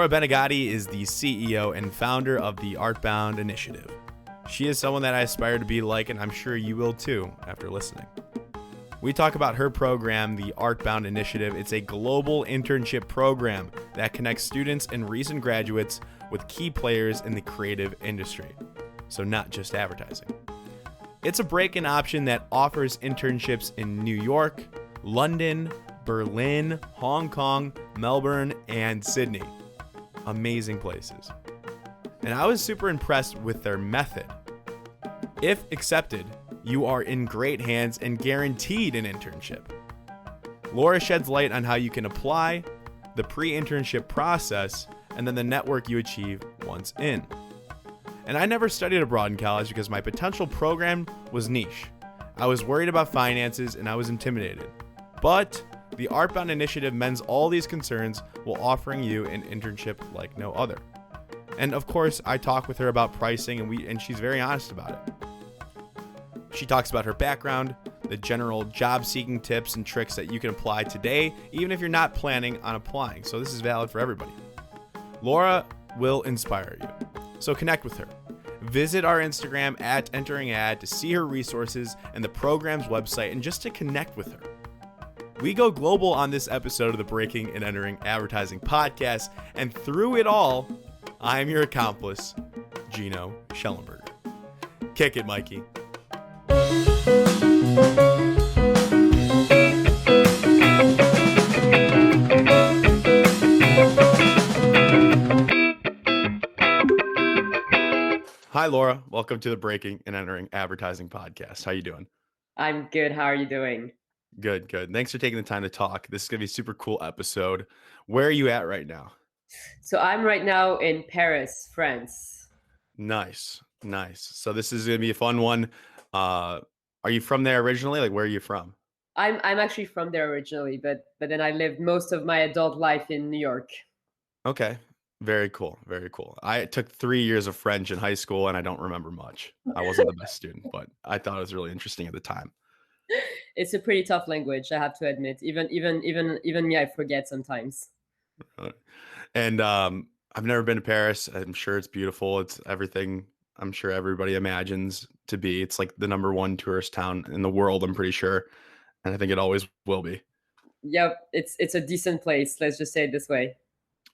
Laura Bennegadi is the CEO and founder of the Artbound Initiative. She is someone that I aspire to be like, and I'm sure you will too after listening. We talk about her program, the Artbound Initiative. It's a global internship program that connects students and recent graduates with key players in the creative industry. So not just advertising. It's a break-in option that offers internships in New York, London, Berlin, Hong Kong, Melbourne, and Sydney. Amazing places. And I was super impressed with their method. If accepted, you are in great hands and guaranteed an internship. Laura sheds light on how you can apply, the pre-internship process, and then the network you achieve once in. And I never studied abroad in college because my potential program was niche. I was worried about finances and I was intimidated. But the Artbound Initiative mends all these concerns while offering you an internship like no other. And of course, I talk with her about pricing and she's very honest about it. She talks about her background, the general job-seeking tips and tricks that you can apply today, even if you're not planning on applying. So this is valid for everybody. Laura will inspire you. So connect with her. Visit our Instagram at enteringad to see her resources and the program's website and just to connect with her. We go global on this episode of the Breaking and Entering Advertising podcast, and through it all, I am your accomplice, Gino Schellenberger. Kick it, Mikey. Hi, Laura. Welcome to the Breaking and Entering Advertising podcast. How you doing? I'm good. How are you doing? Good. Thanks for taking the time to talk. This is going to be a super cool episode. Where are you at right now? So I'm right now in Paris, France. Nice. So this is going to be a fun one. Are you from there originally? Like, where are you from? I'm actually from there originally, but then I lived most of my adult life in New York. Okay. Very cool. I took 3 years of French in high school and I don't remember much. I wasn't the best student, but I thought it was really interesting at the time. It's a pretty tough language, I have to admit. Even me, I forget sometimes. And I've never been to Paris. I'm sure it's beautiful. It's everything I'm sure everybody imagines to be. It's like the number one tourist town in the world, I'm pretty sure. And I think it always will be. Yep, it's a decent place. Let's just say it this way.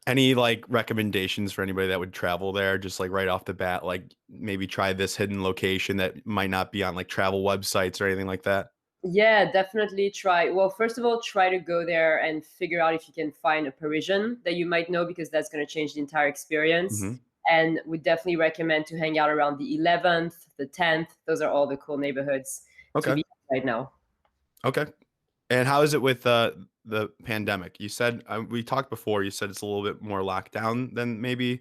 Any like recommendations for anybody that would travel there, just like right off the bat, like maybe try this hidden location that might not be on like travel websites or anything like that? Yeah, definitely try. Well, first of all, try to go there and figure out if you can find a Parisian that you might know, because that's going to change the entire experience. Mm-hmm. And we definitely recommend to hang out around the 11th, the 10th. Those are all the cool neighborhoods to be right now. Okay. And how is it with the pandemic? You said, we talked before, you said it's a little bit more locked down than maybe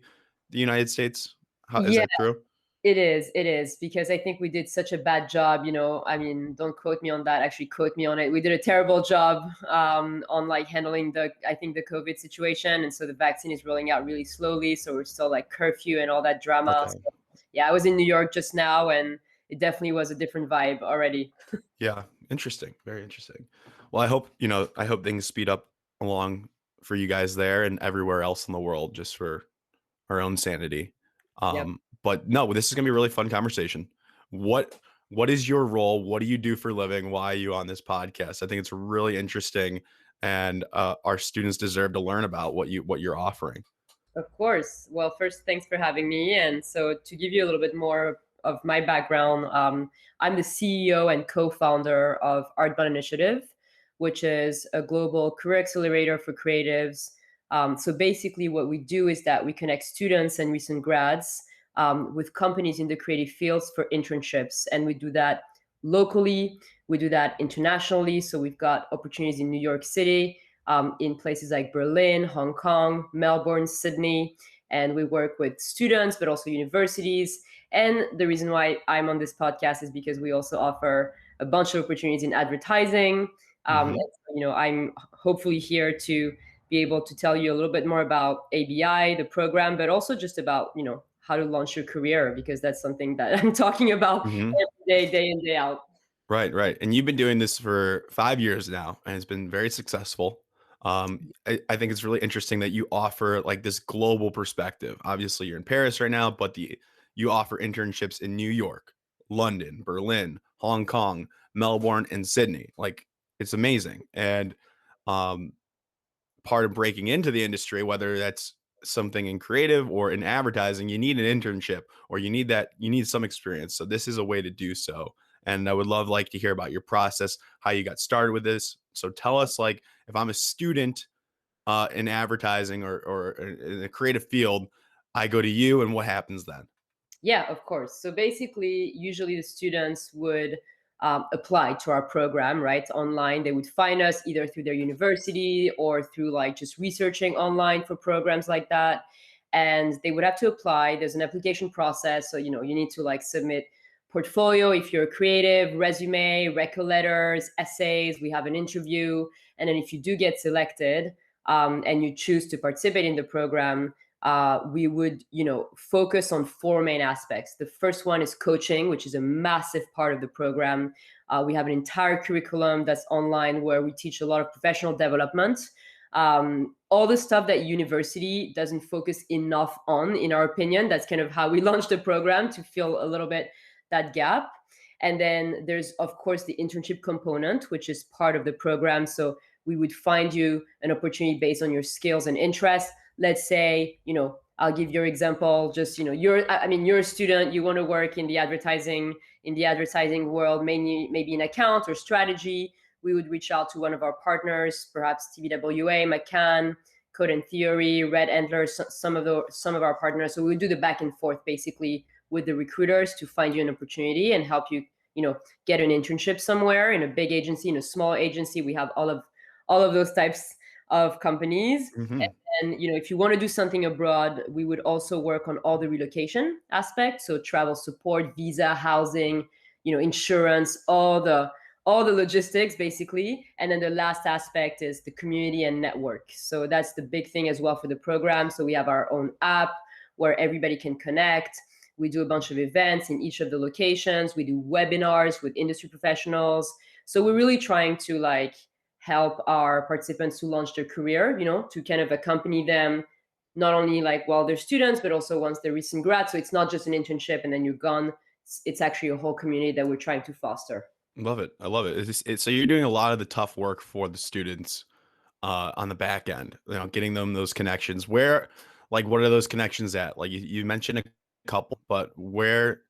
the United States. Is that true? It is, because I think we did such a bad job, I mean, don't quote me on that, actually quote me on it. We did a terrible job on like handling the COVID situation. And so the vaccine is rolling out really slowly. So we're still like curfew and all that drama. Okay. So, yeah, I was in New York just now and it definitely was a different vibe already. Yeah. Interesting. Very interesting. Well, I hope things speed up along for you guys there and everywhere else in the world, just for our own sanity. Yep. But no, this is gonna be a really fun conversation. What is your role? What do you do for a living? Why are you on this podcast? I think it's really interesting, and our students deserve to learn about what you're offering. Of course. Well, first, thanks for having me. And so to give you a little bit more of my background, I'm the CEO and co-founder of Artbound Initiative, which is a global career accelerator for creatives. So basically what we do is that we connect students and recent grads with companies in the creative fields for internships. And we do that locally, we do that internationally. So we've got opportunities in New York City, in places like Berlin, Hong Kong, Melbourne, Sydney, and we work with students, but also universities. And the reason why I'm on this podcast is because we also offer a bunch of opportunities in advertising. I'm hopefully here to be able to tell you a little bit more about ABI, the program, but also just about, how to launch your career, because that's something that I'm talking about every day in, day out. Right. And you've been doing this for 5 years now, and it's been very successful. I think it's really interesting that you offer like this global perspective. Obviously, you're in Paris right now, but the you offer internships in New York, London, Berlin, Hong Kong, Melbourne, and Sydney. Like it's amazing. And um, part of breaking into the industry, whether that's something in creative or in advertising, you need an internship or you need some experience. So this is a way to do so. And I would love like to hear about your process, how you got started with this. So tell us like if I'm a student in advertising or in a creative field, I go to you and what happens then? Yeah, of course. So basically, usually the students would apply to our program, right? Online. They would find us either through their university or through like just researching online for programs like that. And they would have to apply. There's an application process. So, you need to like submit portfolio if you're creative, resume, reco letters, essays. We have an interview. And then if you do get selected and you choose to participate in the program, we would focus on four main aspects. The first one is coaching, which is a massive part of the program. We have an entire curriculum that's online where we teach a lot of professional development, all the stuff that university doesn't focus enough on, in our opinion. That's kind of how we launched the program, to fill a little bit that gap. And then there's of course the internship component, which is part of the program. So we would find you an opportunity based on your skills and interests. Let's say, I'll give your example. Just, you're a student, you want to work in the advertising world, mainly maybe in account or strategy. We would reach out to one of our partners, perhaps TBWA, McCann, Code and Theory, Red Antler, some of our partners. So we would do the back and forth basically with the recruiters to find you an opportunity and help you, get an internship somewhere, in a big agency, in a small agency. We have all of those types of companies. Hmm. And if you want to do something abroad, we would also work on all the relocation aspects, so travel support, visa, housing, insurance, all the logistics basically. And then the last aspect is the community and network. So that's the big thing as well for the program. So we have our own app where everybody can connect. We do a bunch of events in each of the locations. We do webinars with industry professionals. So we're really trying to like help our participants to launch their career, to kind of accompany them, not only like while they're students, but also once they're recent grads. So it's not just an internship and then you're gone. It's actually a whole community that we're trying to foster. Love it. I love it. So you're doing a lot of the tough work for the students on the back end, getting them those connections. Where, like, what are those connections at? Like you mentioned a couple, but where,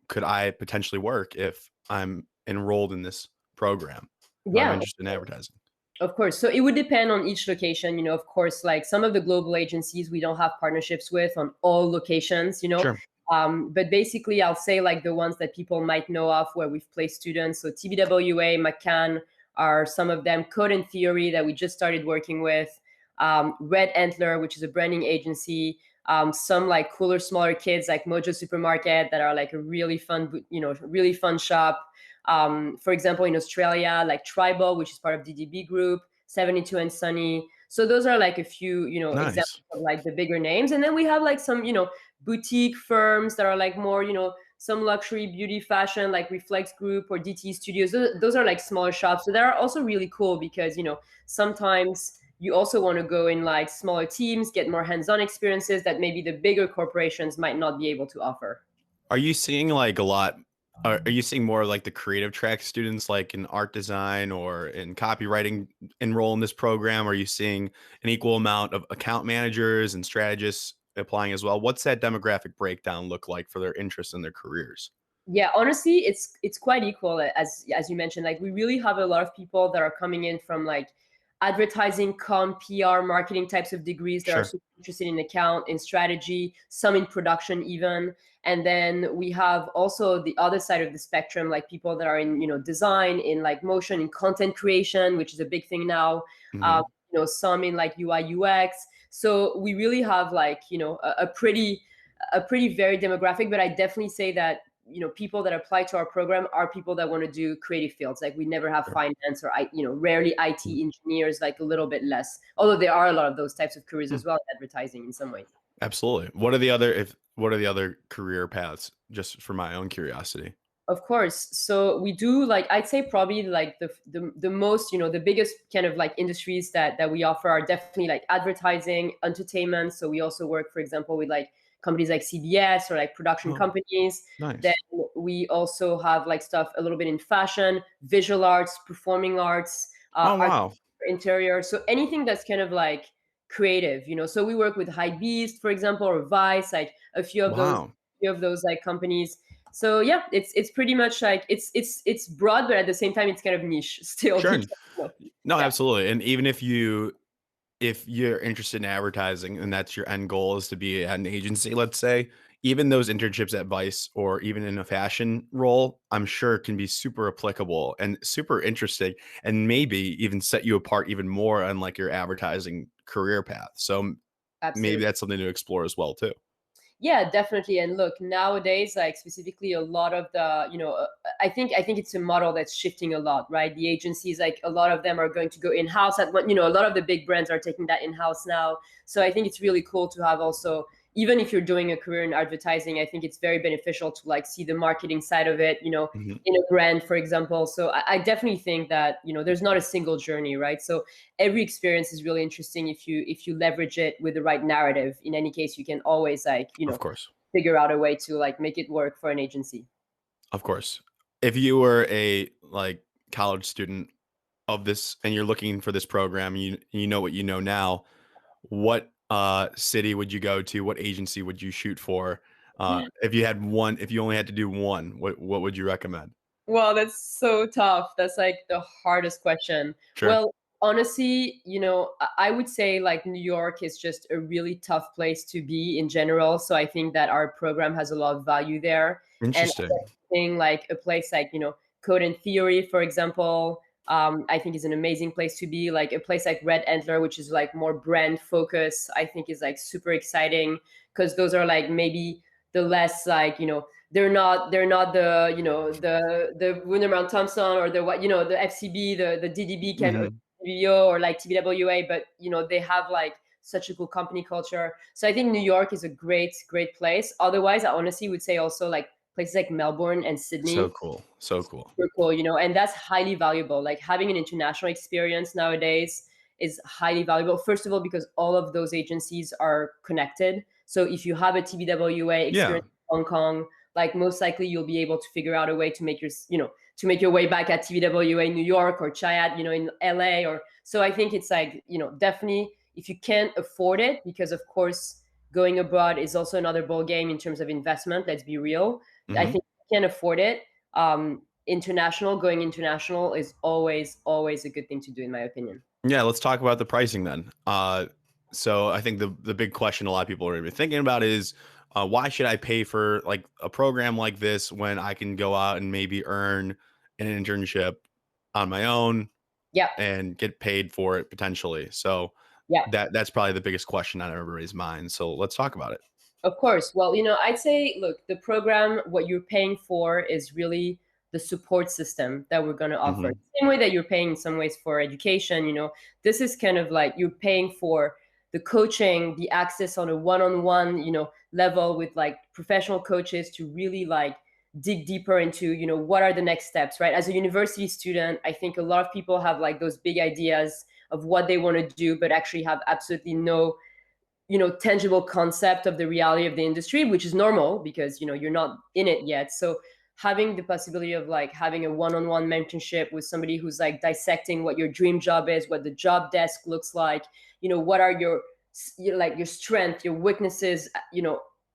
could I potentially work if I'm enrolled in this program, if I'm Yeah, interested in advertising? of course. So it would depend on each location. Of course, like some of the global agencies we don't have partnerships with on all locations. Sure. But basically, I'll say like the ones that people might know of where we've placed students. So TBWA, McCann are some of them. Code and Theory that we just started working with. Red Antler, which is a branding agency. Some like cooler, smaller kids like Mojo Supermarket that are like a really fun, really fun shop. For example, in Australia, like Tribal, which is part of DDB Group, 72 and Sunny. So those are like a few, examples Nice. of like the bigger names. And then we have like some, boutique firms that are like more, some luxury beauty fashion like Reflex Group or DT Studios. Those are like smaller shops. So they're also really cool because, sometimes you also want to go in like smaller teams, get more hands-on experiences that maybe the bigger corporations might not be able to offer. Are you seeing like a lot? Are you seeing more like the creative track students, like in art design or in copywriting, enroll in this program? Are you seeing an equal amount of account managers and strategists applying as well? What's that demographic breakdown look like for their interests in their careers? Yeah, honestly, it's quite equal, as you mentioned. Like we really have a lot of people that are coming in from like advertising, PR, marketing types of degrees that are Sure. super interested in account, in strategy, some in production even. And then we have also the other side of the spectrum, like people that are in design, in like motion, in content creation, which is a big thing now. Um, Hmm. some in like UI UX. So we really have like a pretty varied demographic. But I definitely say that people that apply to our program are people that want to do creative fields. Like we never have Sure. finance or rarely IT engineers, like a little bit less, although there are a lot of those types of careers Hmm. as well in advertising in some ways. Absolutely. What are the other career paths? Just for my own curiosity. Of course. So we do like I'd say probably like the most, the biggest kind of like industries that we offer are definitely like advertising, entertainment. So we also work, for example, with like companies like CBS or like production Oh, companies. Then nice. we also have like stuff a little bit in fashion, visual arts, performing arts, Oh, art, wow. interior. So anything that's kind of like creative, So we work with Hypebeast, for example, or Vice, like a Wow. few of those like companies. So yeah, it's pretty much like it's broad, but at the same time it's kind of niche still Sure. because No, yeah, absolutely. And even if you're interested in advertising and that's your end goal is to be at an agency, let's say, even those internships at Vice or even in a fashion role, I'm sure can be super applicable and super interesting and maybe even set you apart even more on like your advertising career path. So maybe absolutely. that's something to explore as well too. Yeah, definitely. And look, nowadays, like specifically, a lot of the, I think it's a model that's shifting a lot, right? The agencies, like a lot of them are going to go in house. At what a lot of the big brands are taking that in house now. So I think it's really cool to have also, even if you're doing a career in advertising, I think it's very beneficial to like see the marketing side of it, Mhm. in a brand, for example. So I definitely think that there's not a single journey, right? So every experience is really interesting if you leverage it with the right narrative. In any case, you can always like Of course. figure out a way to like make it work for an agency. Of course. If you were a like college student of this and you're looking for this program, you know what you know now, what city would you go to? What agency would you shoot for? If you only had to do one, what would you recommend? Well, that's so tough. That's like the hardest question. Sure. Well, honestly, I would say like New York is just a really tough place to be in general. So I think that our program has a lot of value there. And Interesting. I think like a place like, Code and Theory, for example, I think is an amazing place to be. Like a place like Red Antler, which is like more brand focus, I think is like super exciting because those are like maybe the less like, they're not the the Wunderman Thompson or the what the FCB the DDB kind of Mhm. TBO or like TBWA, but they have like such a cool company culture. So I think New York is a great place. Otherwise, I honestly would say also like places like Melbourne and So Sydney, cool. So cool. super cool, and that's highly valuable. Like having an international experience nowadays is highly valuable. First of all, because all of those agencies are connected. So if you have a TBWA Yeah. experience in Hong Kong, like most likely you'll be able to figure out a way to make your way back at TBWA in New York or Chiat, in LA or so. I think it's like, definitely if you can't afford it, because of course going abroad is also another ball game in terms of investment. Let's be real. I Mhm. think if you can't afford it, going international is always a good thing to do, in my opinion. Yeah, let's talk about the pricing then. So I think the big question a lot of people are even thinking about is why should I pay for like a program like this when I can go out and maybe earn an internship on my own Yeah, and get paid for it potentially. So yeah. that's probably the biggest question on everybody's mind. So let's talk about it. Of course. Well, I'd say, look, the program, what you're paying for is really the support system that we're going to offer. Hmm. Same way that you're paying in some ways for education, this is kind of like you're paying for the coaching, the access on a one-on-one, level with like professional coaches to really like dig deeper into, what are the next steps, right? As a university student, I think a lot of people have like those big ideas of what they want to do, but actually have absolutely no tangible concept of the reality of the industry, which is normal because you're not in it yet. So having the possibility of like having a one-on-one mentorship with somebody who's like dissecting what your dream job is, what the job desk looks like, what are like your strength, your weaknesses,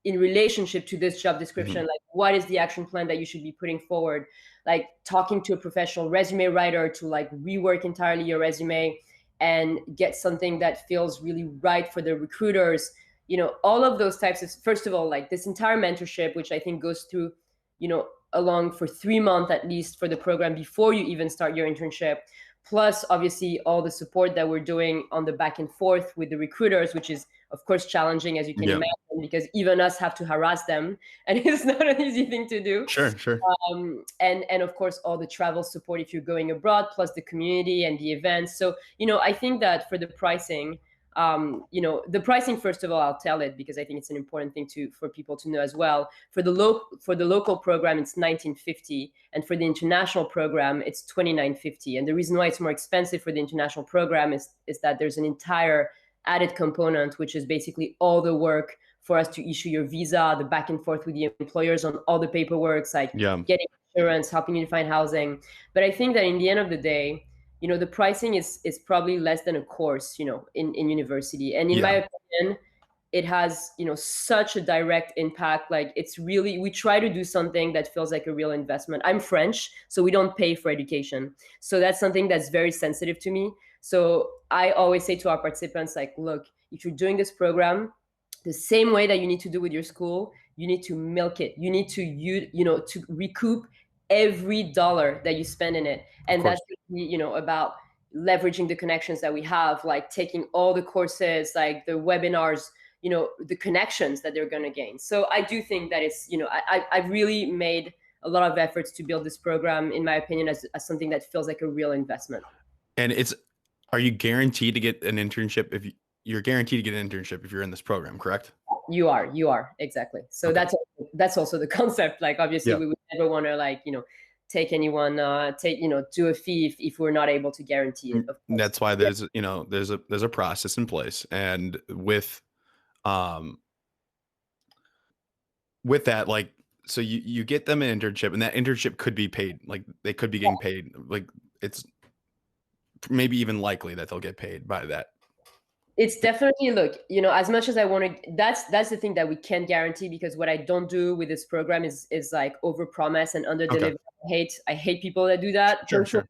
in relationship to this job description, Hmm. like what is the action plan that you should be putting forward, like talking to a professional resume writer to like rework entirely your resume and get something that feels really right for the recruiters. All of those types of, first of all, like this entire mentorship, which I think goes through along for 3 months at least for the program before you even start your internship, plus obviously all the support that we're doing on the back and forth with the recruiters, which is of course challenging, as you can Yeah. imagine, because even us have to harass them and it's not an easy thing to do. Sure. Sure. And of course all the travel support if you're going abroad, plus the community and the events. So I think that for the pricing, The pricing, first of all, I'll tell it because I think it's an important thing for people to know as well. For the local program, it's 1950, and for the international program, it's 2950. And the reason why it's more expensive for the international program is that there's an entire added component, which is basically all the work for us to issue your visa, the back and forth with the employers on all the paperwork, like Yeah. getting insurance, helping you to find housing. But I think that in the end of the day, the pricing is probably less than a course, in university. And in my Yeah. opinion, it has, such a direct impact. Like we try to do something that feels like a real investment. I'm French, so we don't pay for education. So that's something that's very sensitive to me. So I always say to our participants, like, look, if you're doing this program, the same way that you need to do with your school, you need to milk it. You need to recoup every dollar that you spend in it. Of And course. that's about leveraging the connections that we have, like taking all the courses, like the webinars, the connections that they're going to gain. So I do think that it's, I've really made a lot of efforts to build this program, in my opinion, as something that feels like a real investment. And are you guaranteed to get an internship you're guaranteed to get an internship if you're in this program, correct? You are exactly. So Okay. that's also the concept. Like, obviously, Yeah. we would never want to take anyone, do a fee if we're not able to guarantee it. Of course. That's why Yeah. there's a process in place, and um with that, like, so you get them an internship, and that internship could be paid, like they could be getting paid, like it's maybe even likely that they'll get paid by that. It's definitely, look, as much as I want to, that's the thing that we can't guarantee, because what I don't do with this program is like over promise and under Okay. deliver. I hate people that do that. Sure, sure.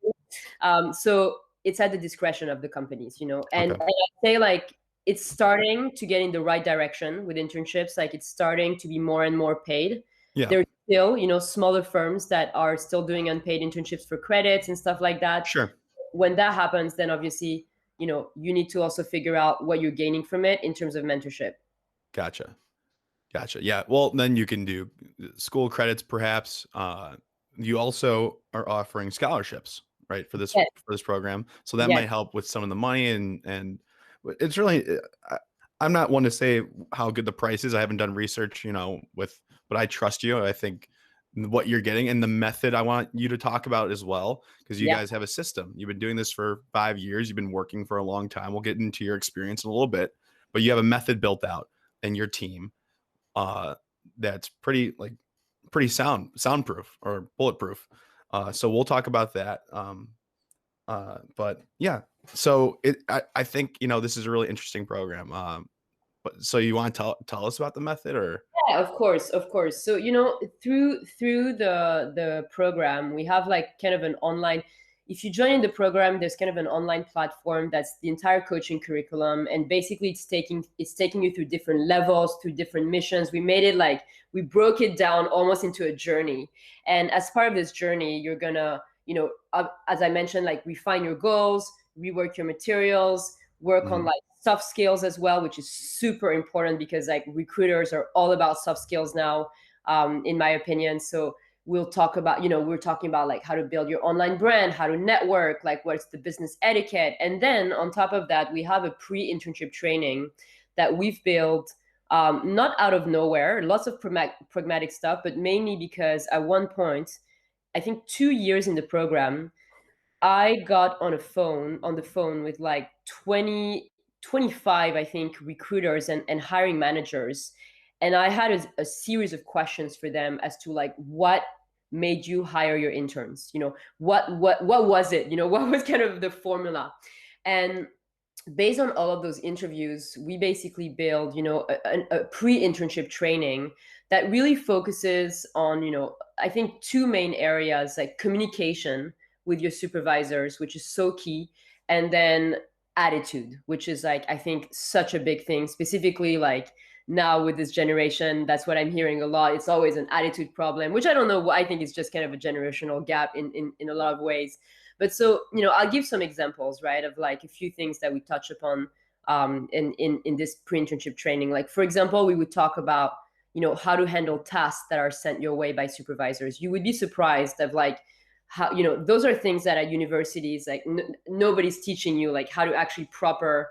So it's at the discretion of the companies, and Okay. I say, like, it's starting to get in the right direction with internships. Like, it's starting to be more and more paid. Yeah. There's still, smaller firms that are still doing unpaid internships for credits and stuff like that. Sure. When that happens, then obviously, you need to also figure out what you're gaining from it in terms of mentorship. Gotcha. Yeah. Well, then you can do school credits, perhaps. You also are offering scholarships, right, for Yes. this program, so that Yes. might help with some of the money, and it's really. I'm not one to say how good the price is. I haven't done research, but I trust you. I think what you're getting and the method I want you to talk about as well, because you Yeah. guys have a system. You've been doing this for 5 years. You've been working for a long time. We'll get into your experience in a little bit, but you have a method built out and your team that's pretty soundproof or bulletproof. So we'll talk about that. But yeah, so I think, this is a really interesting program. But so you want to tell us about the method, or? Yeah, of course, of course. So, through the program, we have like kind of an online. If you join the program, there's kind of an online platform that's the entire coaching curriculum, and basically it's taking you through different levels, through different missions. We broke it down almost into a journey, and as part of this journey, you're gonna, as I mentioned, like, refine your goals, rework your materials, work on, Mhm. like, soft skills as well, which is super important, because like recruiters are all about soft skills now, in my opinion. So we'll talk about, we're talking about like how to build your online brand, how to network, like what's the business etiquette. And then on top of that, we have a pre-internship training that we've built, not out of nowhere, lots of pragmatic stuff, but mainly because at one point, I think 2 years in the program, I got on the phone with like 20, 25, I think, recruiters and hiring managers. And I had a series of questions for them as to, like, what made you hire your interns? What was it? What was kind of the formula? And based on all of those interviews, we basically build, a pre-internship training that really focuses on, I think, two main areas, like communication with your supervisors, which is so key, and then attitude, which is, like, I think, such a big thing, specifically like now with this generation. That's what I'm hearing a lot. It's always an attitude problem, which I don't know. I think it's just kind of a generational gap in a lot of ways. But so, I'll give some examples, right, of like a few things that we touch upon, in this pre-internship training. Like, for example, we would talk about, how to handle tasks that are sent your way by supervisors. You would be surprised of, like, how, those are things that at universities, like, nobody's teaching you, like, how to actually proper,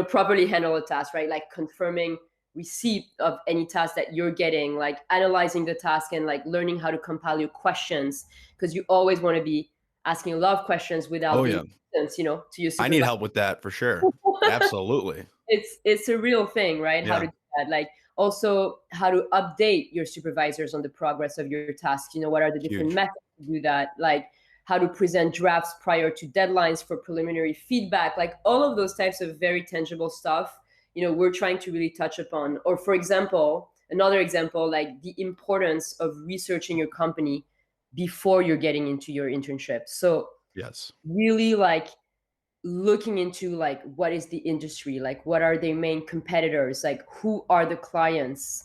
properly handle a task, right? Like confirming receipt of any task that you're getting, like analyzing the task and like learning how to compile your questions, because you always want to be asking a lot of questions without Oh being yeah. to your I need supervisor. help with that for sure. Absolutely. It's a real thing, right? How to Yeah. do that. Like also how to update your supervisors on the progress of your tasks. What are the different Huge. methods to do that? Like how to present drafts prior to deadlines for preliminary feedback. Like all of those types of very tangible stuff. We're trying to really touch upon. Or for example, another example, like the importance of researching your company before you're getting into your internship. So Yes. really like looking into like what is the industry, like what are their main competitors, like who are the clients,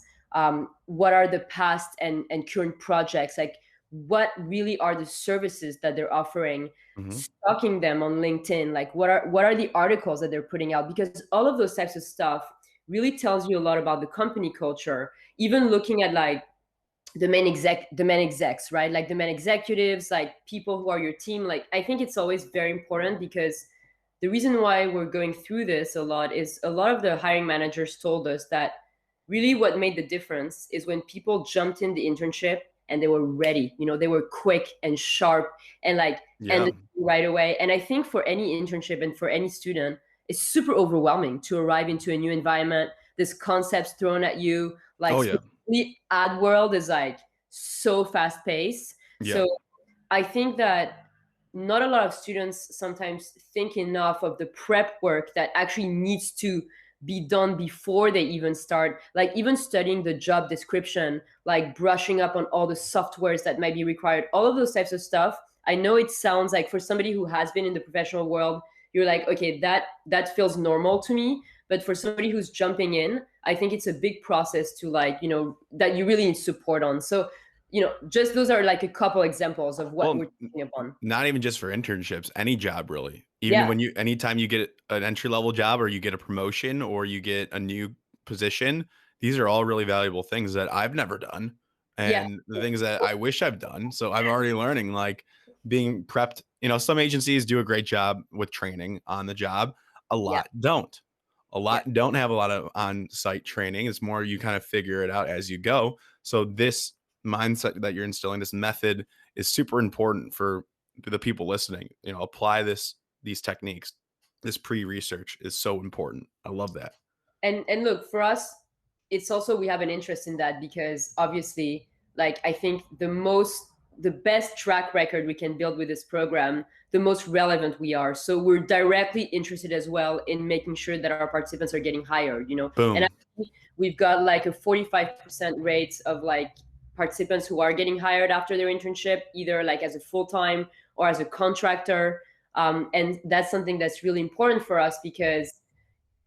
what are the past and current projects, like what really are the services that they're offering, Hmm. stalking them on LinkedIn, like what are the articles that they're putting out, because all of those types of stuff really tells you a lot about the company culture. Even looking at like the main execs, right? Like the main executives, like people who are your team. Like I think it's always very important, because the reason why we're going through this a lot is a lot of the hiring managers told us that really what made the difference is when people jumped in the internship and they were ready, they were quick and sharp and like Yeah. and right away. And I think for any internship and for any student, it's super overwhelming to arrive into a new environment, this concepts thrown at you, like Oh yeah. the ad world is like so fast paced. Yeah. So I think that not a lot of students sometimes think enough of the prep work that actually needs to be done before they even start, like even studying the job description, like brushing up on all the softwares that might be required, all of those types of stuff. I know it sounds like for somebody who has been in the professional world, you're like, okay, that feels normal to me. But for somebody who's jumping in, I think it's a big process to like, that you really need support on. So just those are like a couple examples of what Well, we're talking upon. not even just for internships, any job really. Even Yeah, when anytime you get an entry level job or you get a promotion or you get a new position, these are all really valuable things that I've never done yeah, and the things that I wish I've done. So I'm already learning, like being prepped. Some agencies do a great job with training on the job. A yeah, lot don't. A yeah. lot don't have a lot of on-site training. It's more you kind of figure it out as you go. So this mindset that you're instilling, this method, is super important for the people listening. Apply these techniques. This pre-research is so important. I love that. And look, for us, it's also, we have an interest in that, because obviously, like I think the best track record we can build with this program, the most relevant we are. So we're directly interested as well in making sure that our participants are getting hired, and Boom. we've got like a 45% rate of like participants who are getting hired after their internship, either like as a full-time or as a contractor. And that's something that's really important for us, because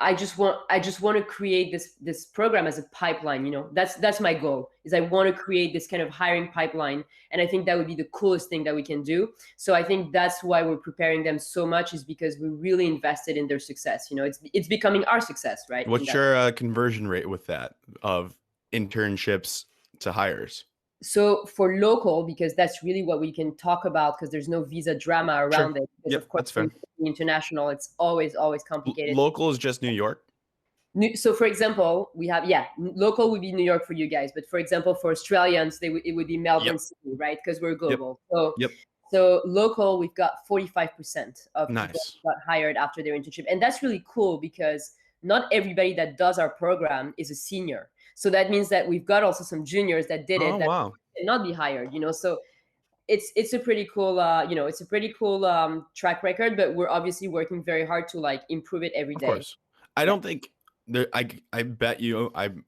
I just want to create this program as a pipeline. That's my goal, is I want to create this kind of hiring pipeline, and I think that would be the coolest thing that we can do. So I think that's why we're preparing them so much, is because we really invested in their success. It's becoming our success, right? In What's that. your conversion rate with that of internships to hires? So for local, because that's really what we can talk about, because there's no visa drama Sure. around it. Because Yep, of course, that's when fair. you're international, it's always complicated. Local is just New York. So for example, we have, yeah, local would be New York for you guys, but for example, for Australians, it would be Melbourne Yep. Sydney, right? Because we're Yep. global. So Yep. so local, we've got 45% of people Nice. who got hired after their internship, and that's really cool, because not everybody that does our program is a senior. So that means that we've got also some juniors that did Oh it that wow. cannot be hired. So it's a pretty cool it's a pretty cool track record, but we're obviously working very hard to like improve it every Of day. course. I Yeah. don't think there. I bet you. I'm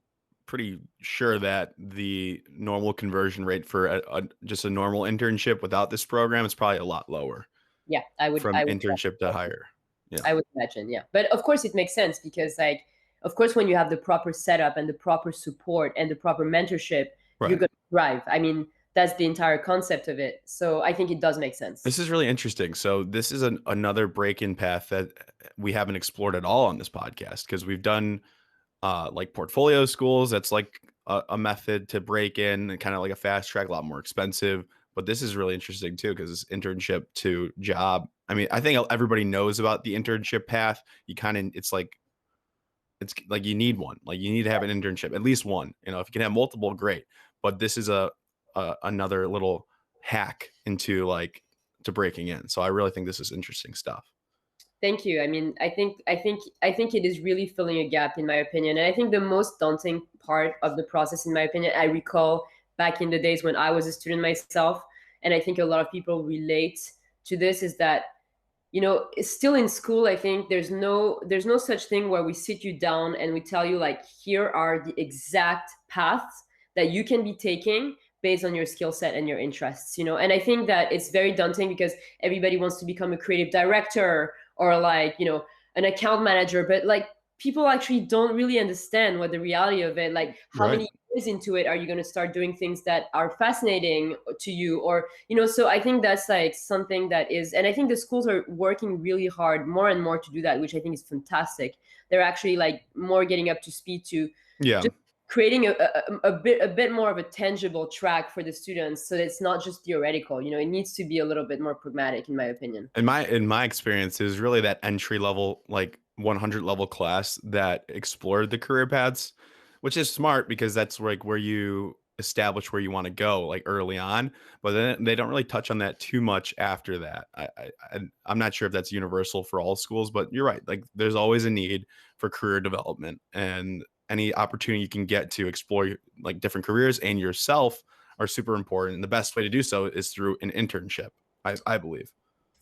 pretty sure that the normal conversion rate for just a normal internship without this program is probably a lot lower Yeah, I would from I would internship to hire. Yeah. I would imagine, yeah. But of course it makes sense, because like of course when you have the proper setup and the proper support and the proper mentorship, you're Right. going to thrive. I mean, that's the entire concept of it. So I think it does make sense. This is really interesting. So this is another break-in path that we haven't explored at all on this podcast because we've done like portfolio schools. That's like a method to break in and kind of like a fast track, a lot more expensive. But this is really interesting too because it's internship to job. I mean, I think everybody knows about the internship path. It's like it's like you need one. Like you need to have an internship, at least one. You know, if you can have multiple, great. But this is a another little hack into like to breaking in. So I really think this is interesting stuff. Thank you. I mean, I think it is really filling a gap in my opinion. And I think the most daunting part of the process, in my opinion, I recall back in the days when I was a student myself, and I think a lot of people relate to this, is that it's still in school. I think there's no such thing where we sit you down and we tell you like, here are the exact paths that you can be taking based on your skill set and your interests. And I think that it's very daunting because everybody wants to become a creative director or like an account manager, but like people actually don't really understand what the reality of it, like how Right. many years into it are you going to start doing things that are fascinating to you, or so I think that's like something that is, and I think the schools are working really hard more and more to do that, which I think is fantastic. They're actually like more getting up to speed to Yeah. just creating a bit more of a tangible track for the students, so that it's not just theoretical. It needs to be a little bit more pragmatic, in my opinion. In my experience, it was really that entry level, like 100 level class that explored the career paths, which is smart because that's like where you establish where you want to go like early on. But then they don't really touch on that too much after that. I'm not sure if that's universal for all schools, but you're right. Like there's always a need for career development, and any opportunity you can get to explore like different careers and yourself are super important. And the best way to do so is through an internship, I believe.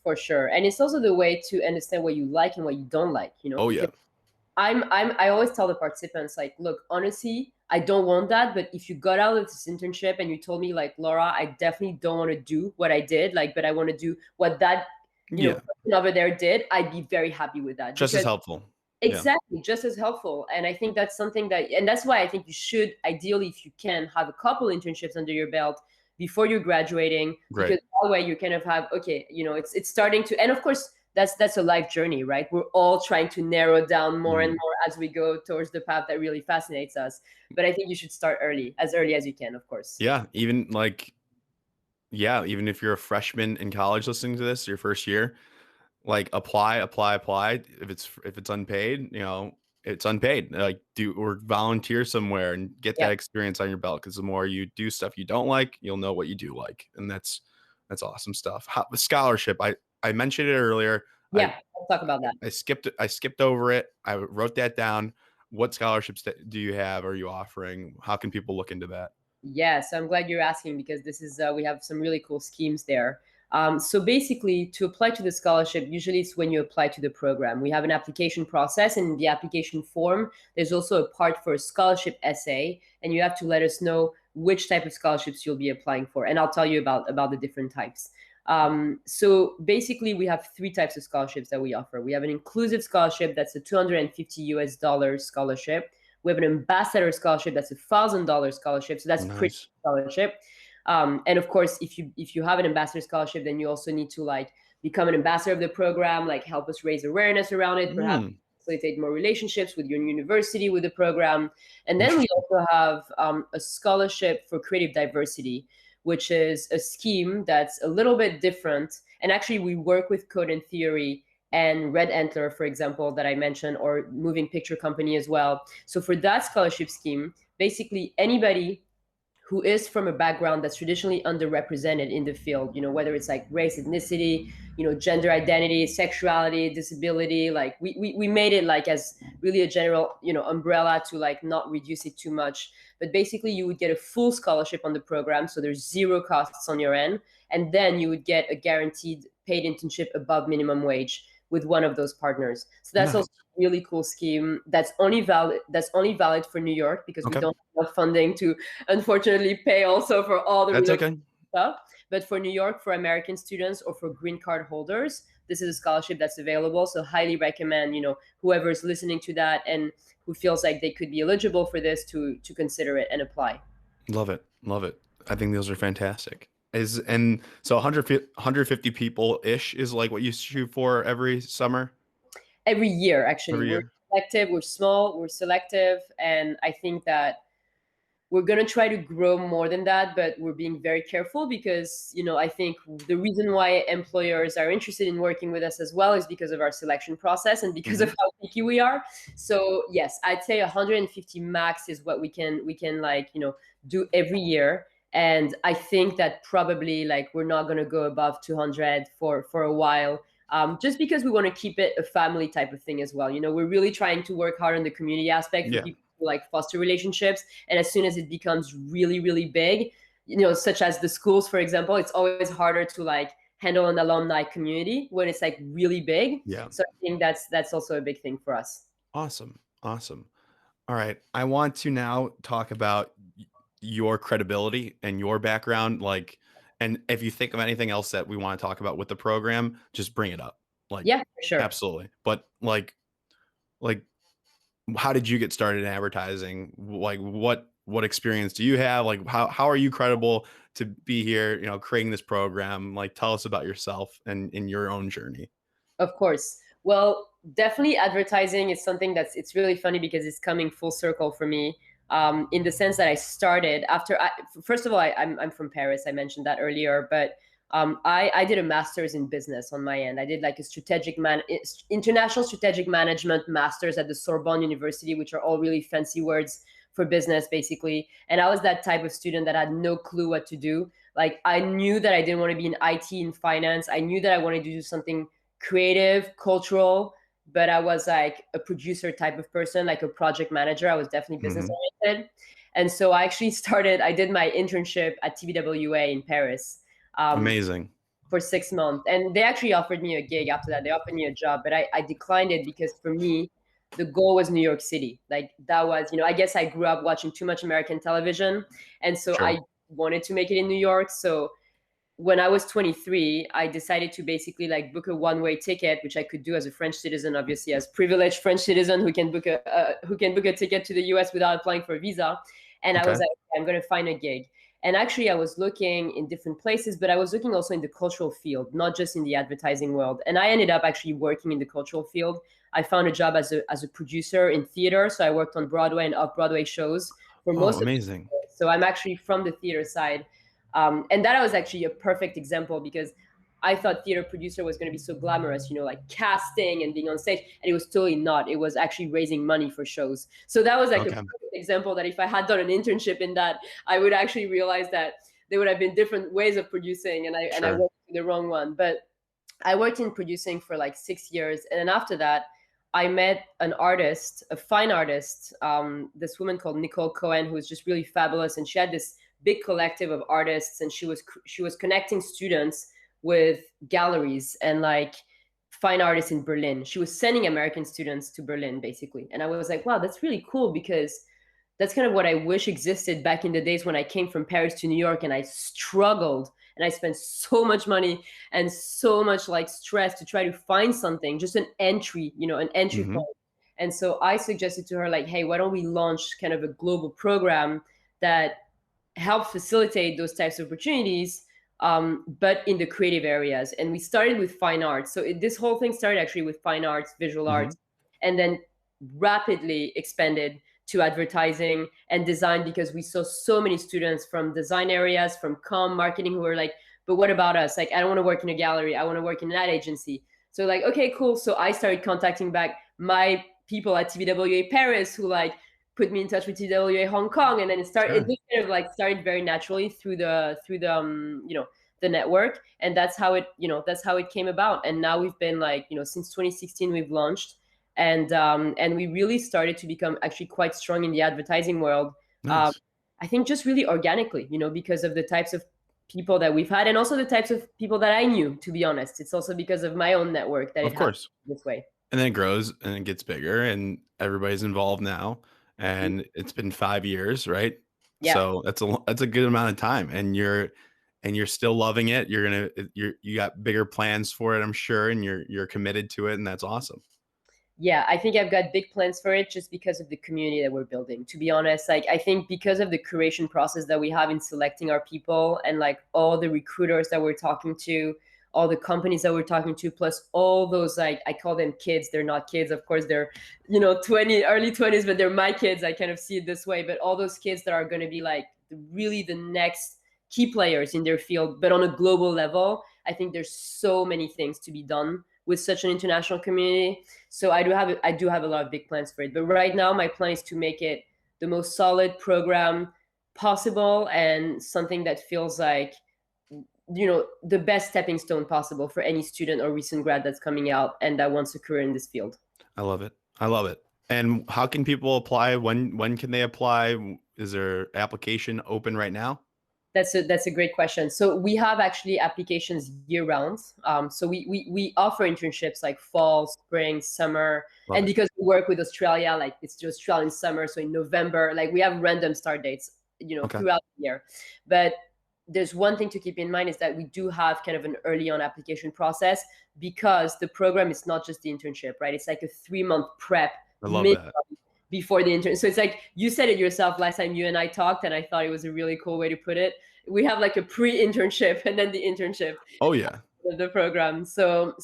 For sure. And it's also the way to understand what you like and what you don't like. Oh yeah. Because I always tell the participants, like, look, honestly, I don't want that, but if you got out of this internship and you told me like, Laura, I definitely don't want to do what I did, like, but I want to do what that Yeah. person over there did, I'd be very happy with that. Just as Because helpful. Yeah. exactly, just as helpful. And I think that's something and that's why I think you should ideally, if you can, have a couple internships under your belt before you're graduating, because Great. that way you kind of have, okay, it's starting to, and of course that's a life journey, right? We're all trying to narrow down more and Mhm. more as we go towards the path that really fascinates us. But I think you should start early as you can, of course. Yeah. Even if you're a freshman in college listening to this, your first year, like apply. If it's unpaid, it's unpaid. Like do or volunteer somewhere and get Yeah. that experience on your belt. Because the more you do stuff you don't like, you'll know what you do like, and that's awesome stuff. The scholarship, I mentioned it earlier. I Yeah, let's talk about that. I skipped over it. I wrote that down. What scholarships do you have? Are you offering? How can people look into that? Yeah, so I'm glad you're asking, because this is we have some really cool schemes there. So basically, to apply to the scholarship, usually it's when you apply to the program. We have an application process, and in the application form, there's also a part for a scholarship essay, and you have to let us know which type of scholarships you'll be applying for, and I'll tell you about the different types. So basically, we have three types of scholarships that we offer. We have an inclusive scholarship, that's a $250 scholarship. We have an ambassador scholarship, that's $1,000 scholarship. So that's pretty Nice. scholarship. And of course, if you have an ambassador scholarship, then you also need to like become an ambassador of the program, like help us raise awareness around it, perhaps Hmm. facilitate more relationships with your university, with the program. And then we Interesting. also have a scholarship for creative diversity, which is a scheme that's a little bit different. And actually, we work with Code and Theory and Red Antler, for example, that I mentioned, or Moving Picture Company as well. So for that scholarship scheme, basically anybody who is from a background that's traditionally underrepresented in the field, whether it's like race, ethnicity, gender identity, sexuality, disability, like we made it like as really a general, umbrella to like not reduce it too much. But basically you would get a full scholarship on the program. So there's zero costs on your end. And then you would get a guaranteed paid internship above minimum wage with one of those partners. So that's Nice. also a really cool scheme that's only valid for New York, because we Okay. don't have enough funding to unfortunately pay also for all the That's relocation okay. stuff. But for New York, for American students or for green card holders, this is a scholarship that's available. So highly recommend, whoever's listening to that and who feels like they could be eligible for this to consider it and apply. Love it. Love it. I think those are fantastic. And so 150 people ish is like what you shoot for every summer, Every year, actually, every we're year. selective, we're small, we're selective, and I think that we're going to try to grow more than that, but we're being very careful because, I think the reason why employers are interested in working with us as well is because of our selection process and because of Hmm. how picky we are. So yes, I'd say 150 max is what we can like, do every year. And I think that probably like we're not going to go above 200 for a while. Just because we want to keep it a family type of thing as well. We're really trying to work hard on the community aspect for Yeah. people to like foster relationships. And as soon as it becomes really, really big, such as the schools, for example, it's always harder to like handle an alumni community when it's like really big. Yeah. So I think that's also a big thing for us. Awesome. Awesome. All right. I want to now talk about your credibility and your background. Like, and if you think of anything else that we want to talk about with the program, just bring it up. Like, Yeah, for sure. absolutely. But like, how did you get started in advertising? Like, what experience do you have? Like, how are you credible to be here? Creating this program. Like, tell us about yourself and in your own journey. Of course. Well, definitely advertising is something it's really funny because it's coming full circle for me. In the sense that I started first of all, I'm from Paris. I mentioned that earlier, but I did a master's in business on my end. I did like a international strategic management master's at the Sorbonne University, which are all really fancy words for business, basically. And I was that type of student that had no clue what to do. Like I knew that I didn't want to be in IT and finance. I knew that I wanted to do something creative, cultural, but I was like a producer type of person, like a project manager. I was definitely business Hmm. oriented. And so I did my internship at TVWA in Paris um, Amazing. for 6 months. And they actually offered me a gig after that. They offered me a job, but I declined it because for me, the goal was New York City. Like that was, I guess I grew up watching too much American television. And so Sure. I wanted to make it in New York. So when I was 23, I decided to basically like book a one-way ticket, which I could do as a French citizen, obviously as privileged French citizen who can book a ticket to the US without applying for a visa. And I was Okay. like, okay, I'm going to find a gig. And actually, I was looking in different places, but I was looking also in the cultural field, not just in the advertising world. And I ended up actually working in the cultural field. I found a job as a producer in theater, so I worked on Broadway and off-Broadway shows for Oh, most of amazing. it. So I'm actually from the theater side. And that was actually a perfect example because I thought theater producer was going to be so glamorous, like casting and being on stage, and it was totally not. It was actually raising money for shows. So that was like a Okay. perfect example that if I had done an internship in that, I would actually realize that there would have been different ways of producing, and I Sure. went to the wrong one. But I worked in producing for like 6 years, and then after that, I met an artist, a fine artist, this woman called Nicole Cohen, who was just really fabulous, and she had this big collective of artists, and she was connecting students with galleries and like fine artists in Berlin. She was sending American students to Berlin, basically, and I was like, wow, that's really cool because that's kind of what I wish existed back in the days when I came from Paris to New York and I struggled and I spent so much money and so much like stress to try to find something, just an entry Hmm. point. And so I suggested to her, like, hey, why don't we launch kind of a global program that help facilitate those types of opportunities, but in the creative areas. And we started with fine arts. So this whole thing started actually with fine arts, visual Hmm. arts, and then rapidly expanded to advertising and design because we saw so many students from design areas, from marketing, who were like, but what about us? Like, I don't want to work in a gallery. I want to work in an ad agency. So like, okay, cool. So I started contacting back my people at TVWA Paris who like put me in touch with TWA Hong Kong, and then it Sure. just kind of like started very naturally through the the network, and that's how it came about. And now we've been like since 2016 we've launched, and we really started to become actually quite strong in the advertising world. Um, Nice. I think just really organically, because of the types of people that we've had, and also the types of people that I knew. To be honest, it's also because of my own network that it Of happened course. this way. And then it grows and it gets bigger and everybody's involved now. And it's been 5 years, right? Yeah. So that's a good amount of time. And you're still loving it. You got bigger plans for it, I'm sure, and you're committed to it, and that's awesome. Yeah, I think I've got big plans for it just because of the community that we're building. To be honest, like I think because of the curation process that we have in selecting our people and like all the recruiters that we're talking to, all the companies that we're talking to, plus all those, like, I call them kids. They're not kids, of course, they're, early 20s, but they're my kids. I kind of see it this way. But all those kids that are going to be like really the next key players in their field, but on a global level, I think there's so many things to be done with such an international community. So I do have a lot of big plans for it. But right now, my plan is to make it the most solid program possible, and something that feels like, the best stepping stone possible for any student or recent grad that's coming out and that wants a career in this field. I love it. I love it. And how can people apply? When can they apply? Is there application open right now? That's a great question. So we have actually applications year round. So we offer internships like fall, spring, summer, Love and it. because we work with Australia, like it's the Australian summer. So in November, like we have random start dates, Okay. throughout the year. But there's one thing to keep in mind is that we do have kind of an early on application process, because the program is not just the internship, right? It's like a 3-month prep I love that. before the intern. So it's like you said it yourself last time you and I talked, and I thought it was a really cool way to put it. We have like a pre-internship and then the internship Oh yeah. of the program. So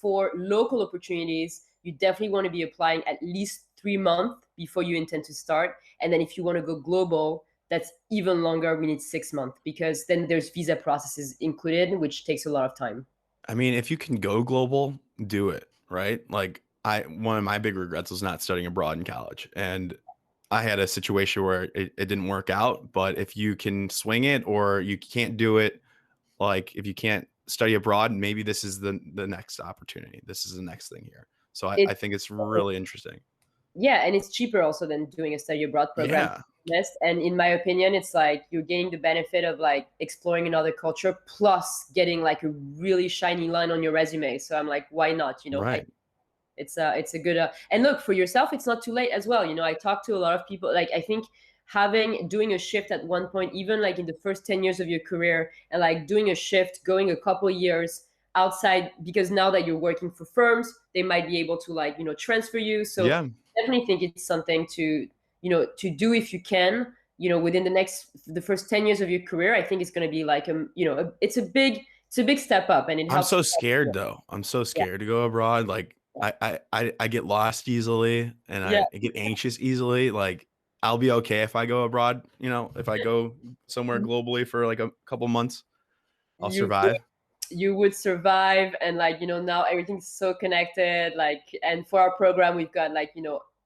for local opportunities, you definitely want to be applying at least 3 months before you intend to start. And then if you want to go global, that's even longer. We need 6 months, because then there's visa processes included, which takes a lot of time. I mean, if you can go global, do it, right? Like one of my big regrets was not studying abroad in college. And I had a situation where it didn't work out, but if you can swing it, or you can't do it, like if you can't study abroad, maybe this is the next opportunity. This is the next thing here. So I It's think it's really interesting. Yeah, and it's cheaper also than doing a study abroad program. Yeah. And in my opinion, it's like you're getting the benefit of like exploring another culture, plus getting like a really shiny line on your resume. So I'm like, why not? Right. It's a good and look, for yourself, it's not too late as well. I talk to a lot of people. Like, I think doing a shift at one point, even like in the first 10 years of your career, and like doing a shift, going a couple years outside, because now that you're working for firms, they might be able to like transfer you. So Yeah. definitely think it's something to do if you can, within the first 10 years of your career. I think it's going to be like it's a big step up, and it I'm helps. so scared though. I'm so Yeah, scared to go abroad. Like I get lost easily, and yeah. I get anxious easily. Like I'll be okay if I go abroad, if I go somewhere globally for like a couple months, I'll you survive. you would survive. And like now everything's so connected, like, and for our program we've got like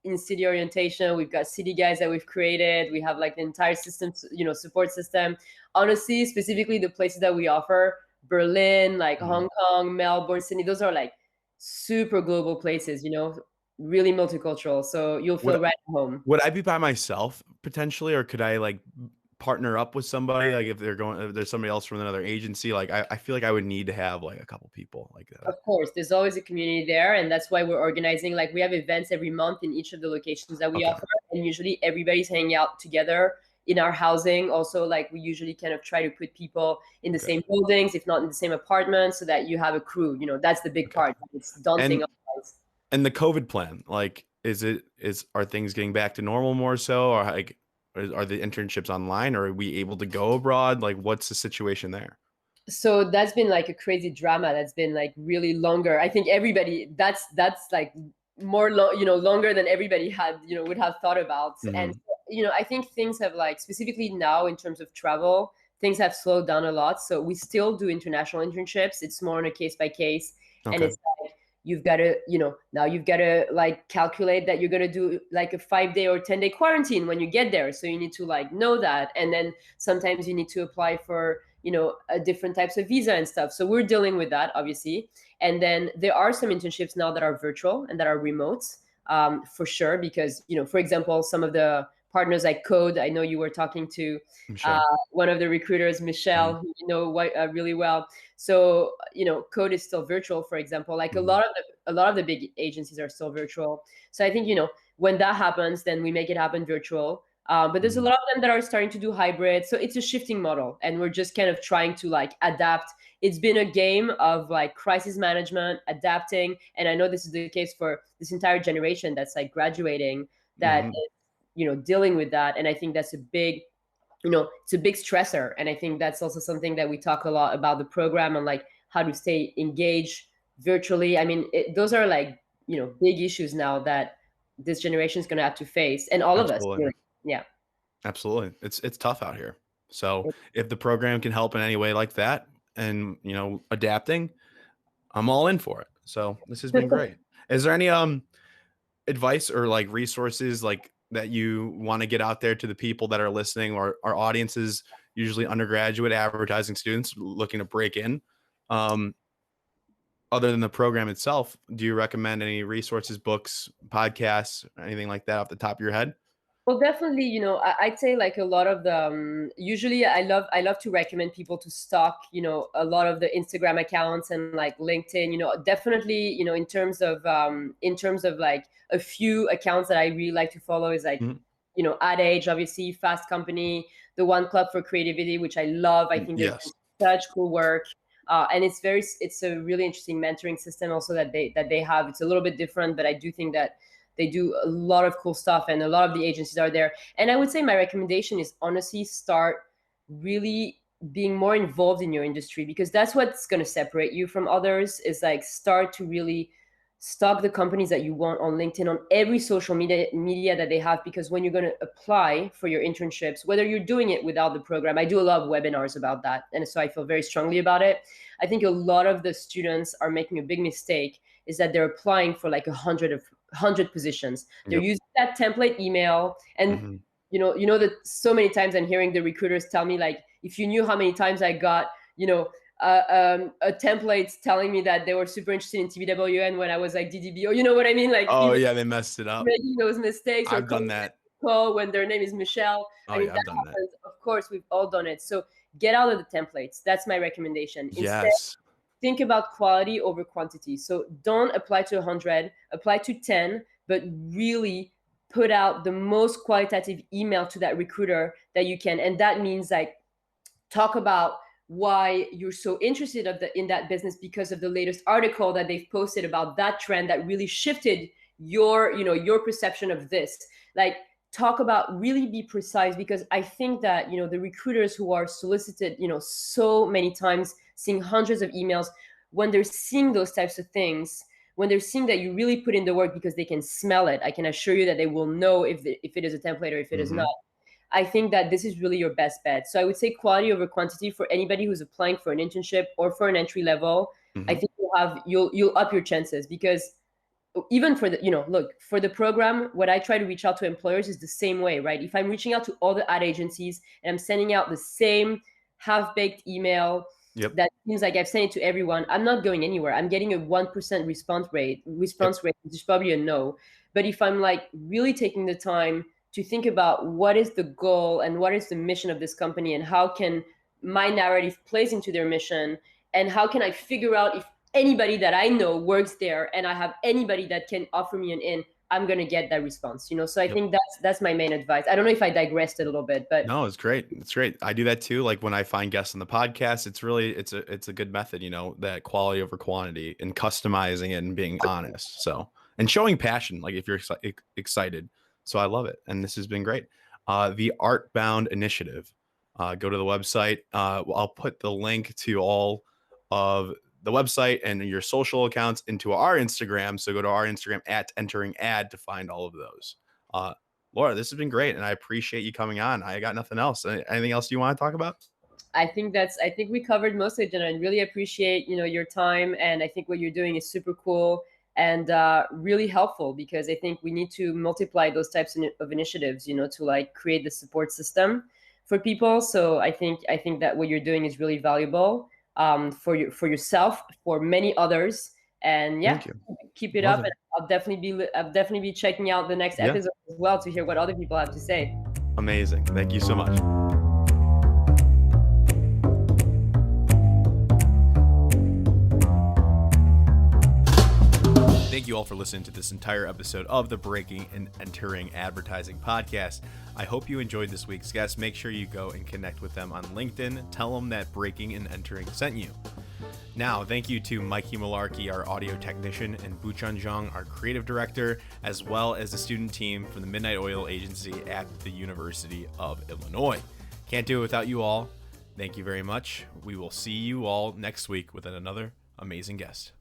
in city orientation, we've got city guys that we've created. We have like the entire system, support system. Honestly, specifically the places that we offer, Berlin, like Mhm. Hong Kong, Melbourne, Sydney, those are like super global places, really multicultural, so you'll Would feel right at home. would I be by myself potentially, or could I like partner up with somebody? Like if there's somebody else from another agency, like I feel like I would need to have like a couple people like that. Of course, there's always a community there, and that's why we're organizing. Like, we have events every month in each of the locations that we Okay. offer, and usually everybody's hanging out together in our housing. Also, like, we usually kind of try to put people in the Okay. same buildings, if not in the same apartment, so that you have a crew. That's the big Okay. part. It's daunting And otherwise. and the COVID plan, like, are things getting back to normal more so, or like, are the internships online, or are we able to go abroad? Like, what's the situation there? So that's been like a crazy drama that's been like really longer. I think everybody, that's like longer than everybody had would have thought about. And Hmm. I think things have, like, specifically now in terms of travel, things have slowed down a lot. So we still do international internships. It's more on a case by case. And Okay. it's like, you've got to now you've got to like calculate that you're going to do like a 5-day or 10-day quarantine when you get there. So you need to like know that. And then sometimes you need to apply for different types of visa and stuff. So we're dealing with that, obviously. And then there are some internships now that are virtual and that are remote, for sure. Because, for example, some of the partners like Code, I know you were talking to Michelle. one of the recruiters, Hmm. Michelle, who really well. So, Code is still virtual, for example. Like, Hmm. a lot of the big agencies are still virtual. So I think, when that happens, then we make it happen virtual. But there's a Hmm. lot of them that are starting to do hybrid. So it's a shifting model, and we're just kind of trying to like adapt. It's been a game of like crisis management, adapting. And I know this is the case for this entire generation that's like graduating, that Hmm. is, dealing with that. And I think that's a big, it's a big stressor. And I think that's also something that we talk a lot about the program, and like how to stay engaged virtually. I mean, those are like, big issues now that this generation is going to have to face, and all of us, Absolutely. really. Yeah. Absolutely. It's tough out here. So if the program can help in any way like that and, adapting, I'm all in for it. So this has been great. Is there any advice or like resources like that you want to get out there to the people that are listening, or our audiences, usually undergraduate advertising students looking to break in? Other than the program itself, do you recommend any resources, books, podcasts, anything like that off the top of your head? Well, definitely, I'd say like a lot of the usually I love to recommend people to stalk, a lot of the Instagram accounts and like LinkedIn, definitely, in terms of like a few accounts that I really like to follow is like, Mhm. Ad Age, obviously, Fast Company, the One Club for Creativity, which I love. I think they're doing Yes. such cool work. And it's a really interesting mentoring system also that they have. It's a little bit different, but I do think that they do a lot of cool stuff, and a lot of the agencies are there. And I would say my recommendation is honestly start really being more involved in your industry, because that's what's going to separate you from others, is like start to really stalk the companies that you want on LinkedIn, on every social media that they have, because when you're going to apply for your internships, whether you're doing it without the program, I do a lot of webinars about that, and so I feel very strongly about it. I think a lot of the students are making a big mistake, is that they're applying for like 100 positions. They're Yep. using that template email, and Mhm. you know that so many times I'm hearing the recruiters tell me, like, if you knew how many times I got, a template telling me that they were super interested in TBWN when I was like DDBO. You know what I mean? Like, Oh, even yeah, they messed it up. making those mistakes, or I've calling done that. when their name is Michelle. Oh, I mean, yeah, I've that done that. happens. Of course, we've all done it. So get out of the templates. That's my recommendation. Instead, Yes. think about quality over quantity. So don't apply to 100, apply to 10, but really put out the most qualitative email to that recruiter that you can. And that means like talk about why you're so interested in that business because of the latest article that they've posted about that trend that really shifted your perception of this. Like, talk about, really be precise, because I think that the recruiters who are solicited so many times, seeing hundreds of emails, when they're seeing those types of things, when they're seeing that you really put in the work, because they can smell it, I can assure you that they will know if it is a template or if it is not. Mhm. I think that this is really your best bet. So I would say quality over quantity for anybody who's applying for an internship or for an entry level. I Mhm. think you'll up your chances, because even for the look, for the program, what I try to reach out to employers is the same way, right? If I'm reaching out to all the ad agencies and I'm sending out the same half-baked email Yep. that seems like I've sent it to everyone, I'm not going anywhere. I'm getting a 1% Yep. response rate, which is probably a no. But if I'm like really taking the time to think about what is the goal and what is the mission of this company, and how can my narrative plays into their mission, and how can I figure out if anybody that I know works there and I have anybody that can offer me an in, I'm gonna get that response. So I Yep. think that's my main advice. I don't know if I digressed a little bit, but No, it's great. It's great. I do that too. Like when I find guests on the podcast, it's a good method, that quality over quantity, and customizing it and being honest. So, and showing passion, like if you're excited. So I love it. And this has been great. The Artbound Initiative. Go to the website. I'll put the link to all of the website and your social accounts into our Instagram. So go to our Instagram at entering ad to find all of those. Laura, this has been great, and I appreciate you coming on. I got nothing else. Anything else you want to talk about? I think we covered most of it, and I really appreciate your time, and I think what you're doing is super cool and really helpful, because I think we need to multiply those types of initiatives, to like create the support system for people. So I think that what you're doing is really valuable, for yourself, for many others, and yeah, Thank you. keep it Love up. it. And I'll definitely be checking out the next Yeah, episode as well to hear what other people have to say. amazing. Thank you so much. Thank you all for listening to this entire episode of the Breaking and Entering Advertising podcast. I hope you enjoyed this week's guest. Make sure you go and connect with them on LinkedIn. Tell them that Breaking and Entering sent you. Now, thank you to Mikey Malarkey, our audio technician, and Buchan Zhang, our creative director, as well as the student team from the Midnight Oil Agency at the University of Illinois. Can't do it without you all. Thank you very much. We will see you all next week with another amazing guest.